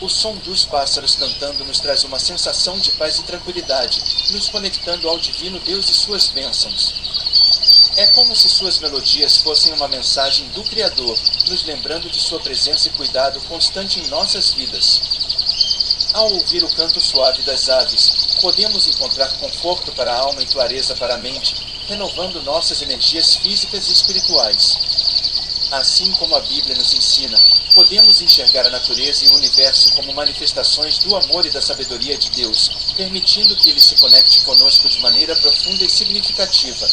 O som dos pássaros cantando nos traz uma sensação de paz e tranquilidade, nos conectando ao Divino Deus e suas bênçãos. É como se suas melodias fossem uma mensagem do Criador, nos lembrando de sua presença e cuidado constante em nossas vidas. Ao ouvir o canto suave das aves, podemos encontrar conforto para a alma e clareza para a mente, renovando nossas energias físicas e espirituais. Assim como a Bíblia nos ensina, podemos enxergar a natureza e o universo como manifestações do amor e da sabedoria de Deus, permitindo que Ele se conecte conosco de maneira profunda e significativa.